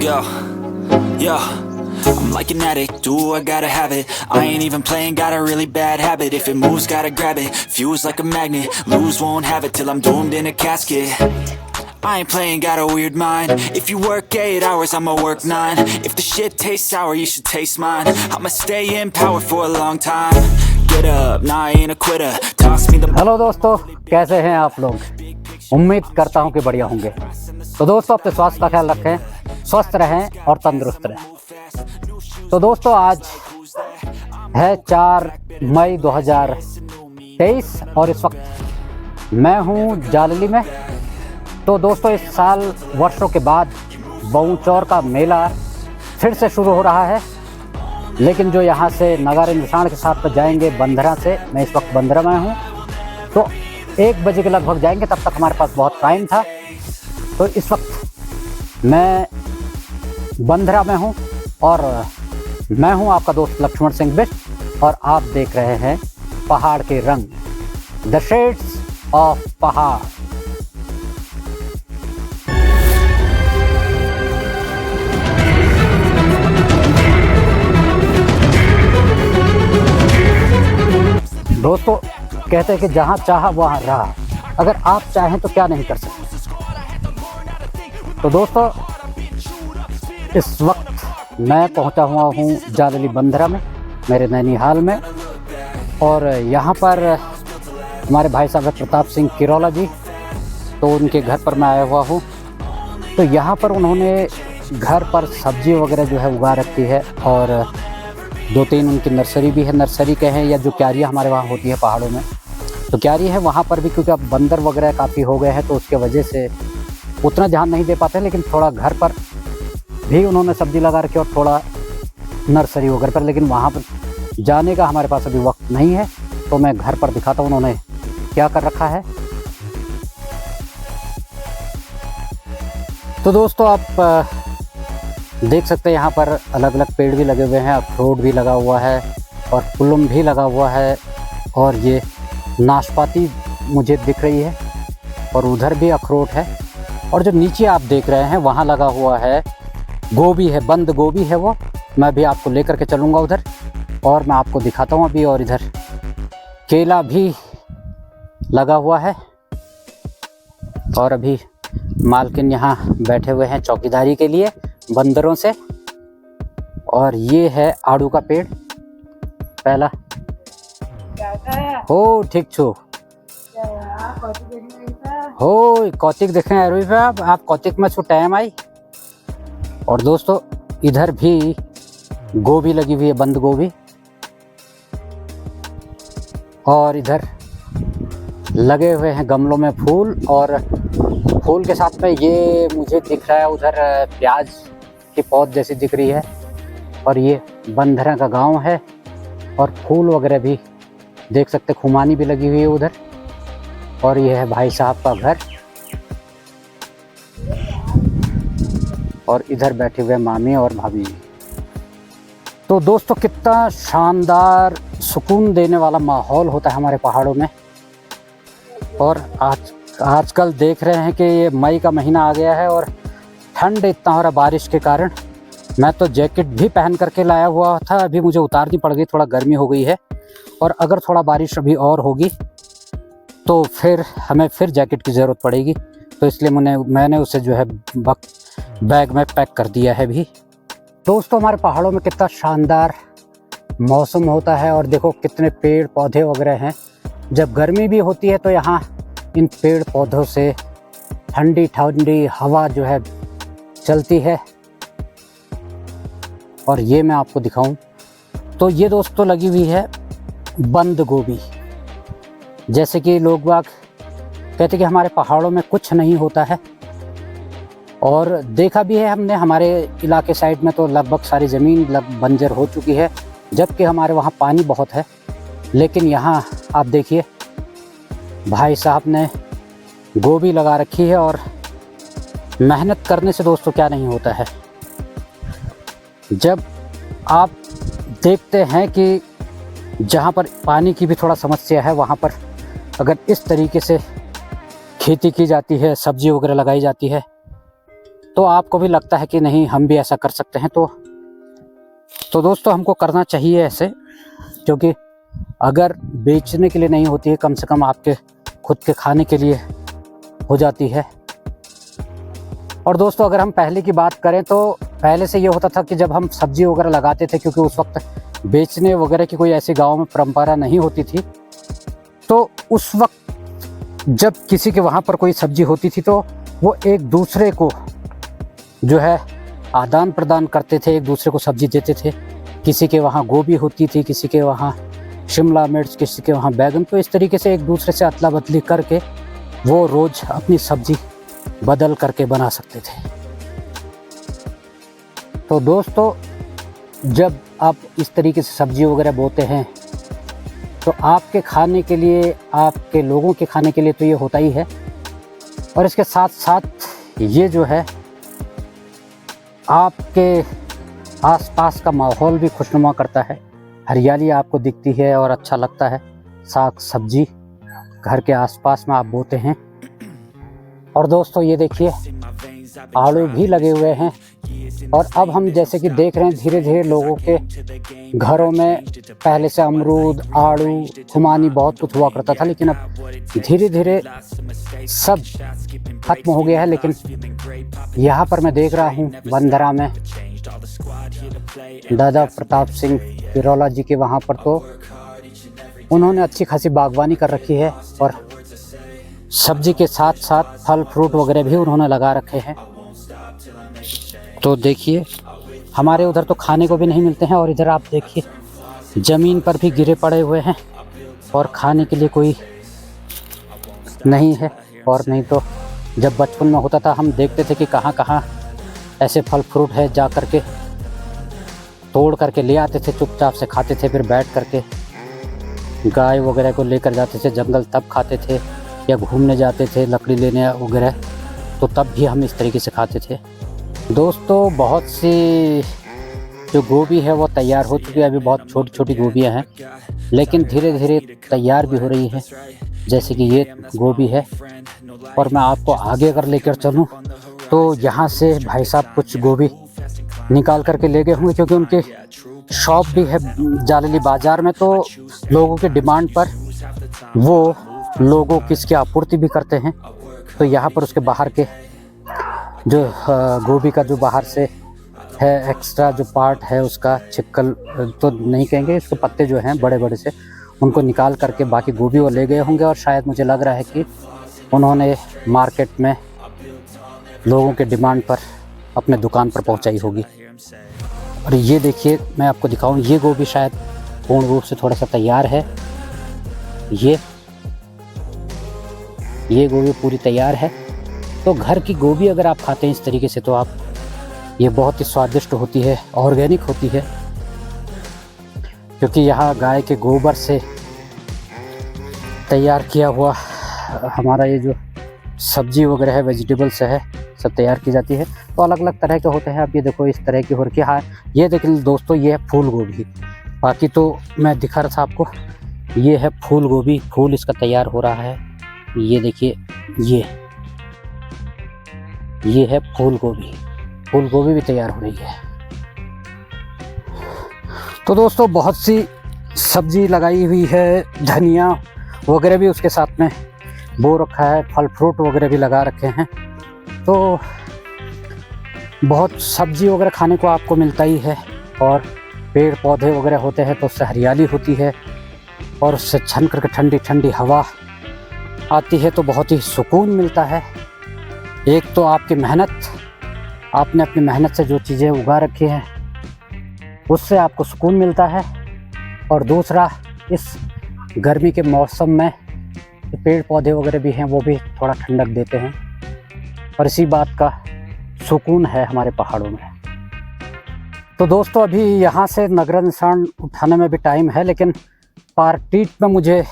Yo, yo, I'm like an addict, do I gotta have it. I ain't even playing, got a really bad habit. If it moves, gotta grab it, fuse like a magnet. Lose, won't have it till I'm doomed in a casket. I ain't playing, got a weird mind. If you work 8 hours, I'ma work 9. If the shit tastes sour, you should taste mine. I'ma stay in power for a long time. Get up, nah, I ain't a quitter. Toss me the... hello दोस्तों, कैसे हैं आप लोग? उम्मीद करता हूं कि बढ़िया होंगे। तो दोस्तों, अपने स्वास्थ्य का ख्याल रखें, स्वस्थ रहें और तंदुरुस्त रहें। तो दोस्तों, आज है 4 मई 2023 और इस वक्त मैं हूं जालली में। तो दोस्तों, इस साल वर्षों के बाद बहुचौर का मेला फिर से शुरू हो रहा है, लेकिन जो यहाँ से नगाड़े निशान के साथ तो जाएंगे बंदरा से। मैं इस वक्त बंदरा में हूँ, तो 1 बजे के लगभग जाएंगे, तब तक हमारे पास बहुत टाइम था। तो इस वक्त मैं बंदरा में हूँ और मैं हूँ आपका दोस्त लक्ष्मण सिंह बिष्ट और आप देख रहे हैं पहाड़ के रंग, द शेड्स ऑफ पहाड़। दोस्तों, कहते हैं कि जहाँ चाहा वहाँ रहा। अगर आप चाहें तो क्या नहीं कर सकते। तो दोस्तों, इस वक्त मैं पहुँचा हुआ हूँ जालली बंदरा में, मेरे नैनीहाल में। और यहाँ पर हमारे भाई साहब प्रताप सिंह किरोला जी, तो उनके घर पर मैं आया हुआ हूँ। तो यहाँ पर उन्होंने घर पर सब्जी वगैरह जो है उगा रखी है और 2-3 उनकी नर्सरी भी है। नर्सरी कहें या जो क्यारियाँ हमारे वहाँ होती है पहाड़ों में, तो क्यारी है वहाँ पर भी, क्योंकि अब बंदर वगैरह काफ़ी हो गए हैं तो उसके वजह से उतना ध्यान नहीं दे पाते। लेकिन थोड़ा घर पर भी उन्होंने सब्जी लगा रखी और थोड़ा नर्सरी वगैरह पर, लेकिन वहाँ पर जाने का हमारे पास अभी वक्त नहीं है। तो मैं घर पर दिखाता हूँ उन्होंने क्या कर रखा है। तो दोस्तों, आप देख सकते हैं यहाँ पर अलग अलग पेड़ भी लगे हुए हैं, अखरोट भी लगा हुआ है और पुलम भी लगा हुआ है और ये नाशपाती मुझे दिख रही है और उधर भी अखरोट है। और जो नीचे आप देख रहे हैं वहाँ लगा हुआ है गोभी है, बंद गोभी है वो। मैं भी आपको लेकर के चलूँगा उधर और मैं आपको दिखाता हूँ अभी। और इधर केला भी लगा हुआ है और अभी मालकिन यहाँ बैठे हुए हैं चौकीदारी के लिए बंदरों से। और ये है आड़ू का पेड़ पहला। हो ठीक छो हो कौतिक देखें आप कौतिक में छो टाइम आई। और दोस्तों, इधर भी गोभी लगी हुई है, बंद गोभी। और इधर लगे हुए हैं गमलों में फूल, और फूल के साथ में ये मुझे दिख रहा है उधर प्याज की पौध जैसी दिख रही है। और ये बंदरा का गांव है और फूल वगैरह भी देख सकते, खुमानी भी लगी हुई है उधर। और ये है भाई साहब का घर और इधर बैठे हुए मामी और भाभी। तो दोस्तों, कितना शानदार सुकून देने वाला माहौल होता है हमारे पहाड़ों में। और आजकल देख रहे हैं कि ये मई का महीना आ गया है और ठंड इतना हो रहा बारिश के कारण। मैं तो जैकेट भी पहन करके लाया हुआ था, अभी मुझे उतारनी पड़ गई, थोड़ा गर्मी हो गई है। और अगर थोड़ा बारिश अभी और होगी तो फिर हमें फिर जैकेट की ज़रूरत पड़ेगी। तो इसलिए मैंने उसे जो है बैग में पैक कर दिया है भी। दोस्तों, हमारे पहाड़ों में कितना शानदार मौसम होता है और देखो कितने पेड़ पौधे वगैरह हैं। जब गर्मी भी होती है तो यहाँ इन पेड़ पौधों से ठंडी ठंडी हवा जो है चलती है। और ये मैं आपको दिखाऊं तो ये दोस्तों लगी हुई है बंद गोभी। जैसे कि लोग बाग कहते कि हमारे पहाड़ों में कुछ नहीं होता है, और देखा भी है हमने। हमारे इलाके साइड में तो लगभग सारी ज़मीन बंजर हो चुकी है, जबकि हमारे वहाँ पानी बहुत है। लेकिन यहाँ आप देखिए भाई साहब ने गोभी लगा रखी है। और मेहनत करने से दोस्तों क्या नहीं होता है। जब आप देखते हैं कि जहाँ पर पानी की भी थोड़ा समस्या है, वहाँ पर अगर इस तरीके से खेती की जाती है, सब्जी वगैरह लगाई जाती है, तो आपको भी लगता है कि नहीं हम भी ऐसा कर सकते हैं। तो दोस्तों हमको करना चाहिए ऐसे, क्योंकि अगर बेचने के लिए नहीं होती है, कम से कम आपके खुद के खाने के लिए हो जाती है। और दोस्तों अगर हम पहले की बात करें तो पहले से ये होता था कि जब हम सब्जी वगैरह लगाते थे, क्योंकि उस वक्त बेचने वगैरह की कोई ऐसी गांव में परंपरा नहीं होती थी, तो उस वक्त जब किसी के वहाँ पर कोई सब्जी होती थी तो वो एक दूसरे को जो है आदान प्रदान करते थे, एक दूसरे को सब्जी देते थे। किसी के वहाँ गोभी होती थी, किसी के वहाँ शिमला मिर्च, किसी के वहाँ बैगन, तो इस तरीके से एक दूसरे से अदला बदली करके वो रोज़ अपनी सब्जी बदल करके बना सकते थे। तो दोस्तों जब आप इस तरीके से सब्जी वगैरह बोते हैं तो आपके खाने के लिए, आपके लोगों के खाने के लिए तो ये होता ही है, और इसके साथ साथ ये जो है आपके आसपास का माहौल भी खुशनुमा करता है। हरियाली आपको दिखती है और अच्छा लगता है। साग सब्जी घर के आसपास में आप बोते हैं। और दोस्तों ये देखिए आड़ू भी लगे हुए हैं, और अब हम जैसे कि देख रहे हैं धीरे धीरे लोगों के घरों में पहले से अमरूद, आड़ू, खुमानी बहुत कुछ हुआ करता था, लेकिन अब धीरे धीरे सब खत्म हो गया है। लेकिन यहाँ पर मैं देख रहा हूँ बंदरा में दादा प्रताप सिंह पिरोला जी के वहाँ पर तो उन्होंने अच्छी खासी बागवानी कर रखी है, और सब्जी के साथ साथ फल फ्रूट वगैरह भी उन्होंने लगा रखे हैं। तो देखिए हमारे उधर तो खाने को भी नहीं मिलते हैं, और इधर आप देखिए ज़मीन पर भी गिरे पड़े हुए हैं और खाने के लिए कोई नहीं है। और नहीं तो जब बचपन में होता था हम देखते थे कि कहाँ कहाँ ऐसे फल फ्रूट है, जा कर के तोड़ करके ले आते थे, चुपचाप से खाते थे, फिर बैठ करके गाय वगैरह को लेकर जाते थे जंगल, तब खाते थे, या घूमने जाते थे लकड़ी लेने वगैरह, तो तब भी हम इस तरीके से खाते थे। दोस्तों बहुत सी जो गोभी है वो तैयार हो चुकी है, अभी बहुत छोटी छोटी गोभियाँ हैं, लेकिन धीरे धीरे तैयार भी हो रही है। जैसे कि ये गोभी है, और मैं आपको आगे अगर लेकर चलूँ तो यहाँ से भाई साहब कुछ गोभी निकाल करके ले गए होंगे, क्योंकि उनके शॉप भी है जालली बाज़ार में, तो लोगों के डिमांड पर वो लोगों की इसकी आपूर्ति भी करते हैं। तो यहाँ पर उसके बाहर के जो गोभी का जो बाहर से है एक्स्ट्रा जो पार्ट है उसका छिक्कल तो नहीं कहेंगे, इसके पत्ते जो हैं बड़े बड़े से उनको निकाल करके बाकी गोभी वो ले गए होंगे, और शायद मुझे लग रहा है कि उन्होंने मार्केट में लोगों के डिमांड पर अपने दुकान पर पहुंचाई होगी। और ये देखिए मैं आपको दिखाऊं, ये गोभी शायद पूर्ण रूप से थोड़ा सा तैयार है। ये गोभी पूरी तैयार है। तो घर की गोभी अगर आप खाते हैं इस तरीके से तो आप ये बहुत ही स्वादिष्ट होती है, ऑर्गेनिक होती है, क्योंकि यहाँ गाय के गोबर से तैयार किया हुआ हमारा ये जो सब्जी वगैरह है, वेजिटेबल्स है, सब तैयार की जाती है। तो अलग अलग तरह के होते हैं। अब ये देखो इस तरह की हो रखी है। हाँ ये देखिए दोस्तों ये है फूल गोभी, बाकी तो मैं दिखा रहा था आपको, ये है फूल गोभी, फूल इसका तैयार हो रहा है। ये देखिए ये है फूल गोभी भी तैयार हो रही है। तो दोस्तों बहुत सी सब्जी लगाई हुई है, धनिया वगैरह भी उसके साथ में बो रखा है, फल फ्रूट वगैरह भी लगा रखे हैं। तो बहुत सब्जी वगैरह खाने को आपको मिलता ही है, और पेड़ पौधे वगैरह होते हैं तो उससे हरियाली होती है, और उससे छन करके ठंडी ठंडी हवा आती है, तो बहुत ही सुकून मिलता है। एक तो आपकी मेहनत, आपने अपनी मेहनत से जो चीज़ें उगा रखी हैं उससे आपको सुकून मिलता है, और दूसरा इस गर्मी के मौसम में पेड़ पौधे वगैरह भी हैं वो भी थोड़ा ठंडक देते हैं, और इसी बात का सुकून है हमारे पहाड़ों में। तो दोस्तों अभी यहाँ से नगर निशान उठाने में भी टाइम है, लेकिन पार्टीट में मुझे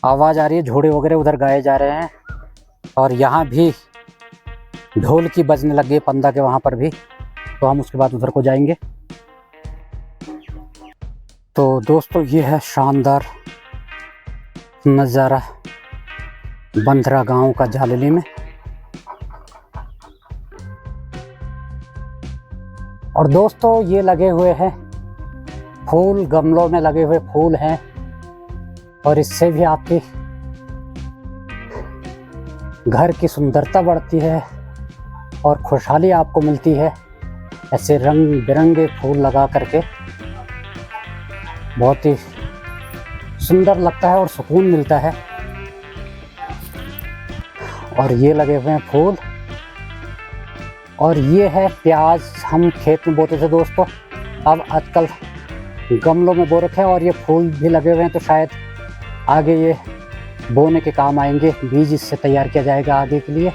आवाज़ आ रही है, घोड़े वगैरह उधर गाए जा रहे हैं, और यहाँ भी ढोल की बजने लग गई पंदा के वहाँ पर भी, तो हम उसके बाद उधर को जाएंगे। तो दोस्तों ये है शानदार नज़ारा बंदरा गांव का जालली में। और दोस्तों ये लगे हुए हैं फूल, गमलों में लगे हुए फूल हैं और इससे भी आपकी घर की सुंदरता बढ़ती है और खुशहाली आपको मिलती है। ऐसे रंग बिरंगे फूल लगा करके बहुत ही सुंदर लगता है और सुकून मिलता है। और ये लगे हुए हैं फूल और ये है प्याज। हम खेत में बोते थे दोस्तों, अब आजकल गमलों में बो रखे हैं और ये फूल भी लगे हुए हैं, तो शायद आगे ये बोने के काम आएंगे। बीज इससे तैयार किया जाएगा आगे के लिए।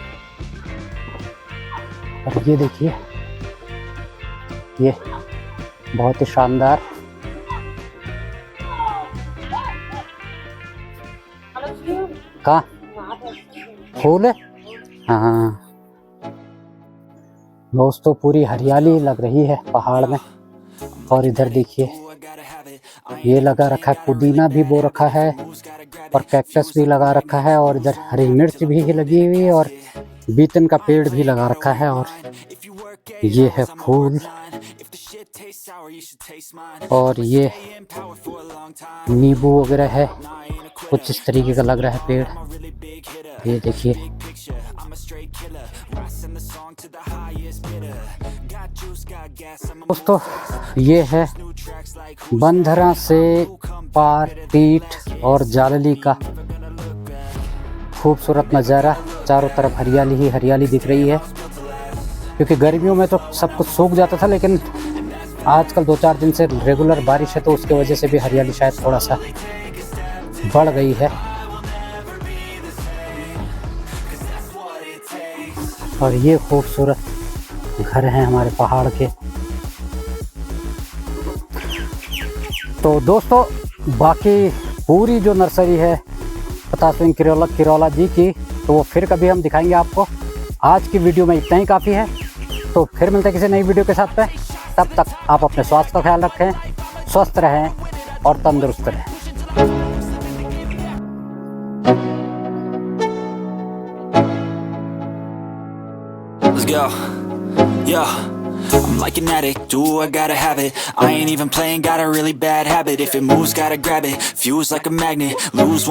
और ये देखिए, ये बहुत ही शानदार कहाँ फूल है। हाँ दोस्तों, पूरी हरियाली लग रही है पहाड़ में। और इधर देखिए, ये लगा रखा है, पुदीना भी बो रखा है और कैक्टस भी लगा रखा है और इधर हरी मिर्च भी लगी हुई है और बीतन का पेड़ भी लगा रखा है। और ये है फूल और ये नींबू वगैरह है, कुछ इस तरीके का लग रहा है पेड़। ये देखिए, दोस्तों ये है बंधरा से पार पीठ और जालली का खूबसूरत नज़ारा। चारों तरफ हरियाली ही हरियाली दिख रही है, क्योंकि गर्मियों में तो सब कुछ सूख जाता था, लेकिन आजकल 2-4 दिन से रेगुलर बारिश है, तो उसके वजह से भी हरियाली शायद थोड़ा सा बढ़ गई है। और ये खूबसूरत घर हैं हमारे पहाड़ के। तो दोस्तों बाकी पूरी जो नर्सरी है प्रताप सिंह किरोला जी की, तो वो फिर कभी हम दिखाएंगे आपको। आज की वीडियो में इतना ही काफ़ी है, तो फिर मिलते हैं किसी नई वीडियो के साथ पे। तब तक आप अपने स्वास्थ्य का ख्याल रखें, स्वस्थ रहें और तंदुरुस्त रहें। Let's go. Yo, I'm like an addict, do I gotta have it. I ain't even playing, got a really bad habit. If it moves, gotta grab it. Fuse like a magnet, lose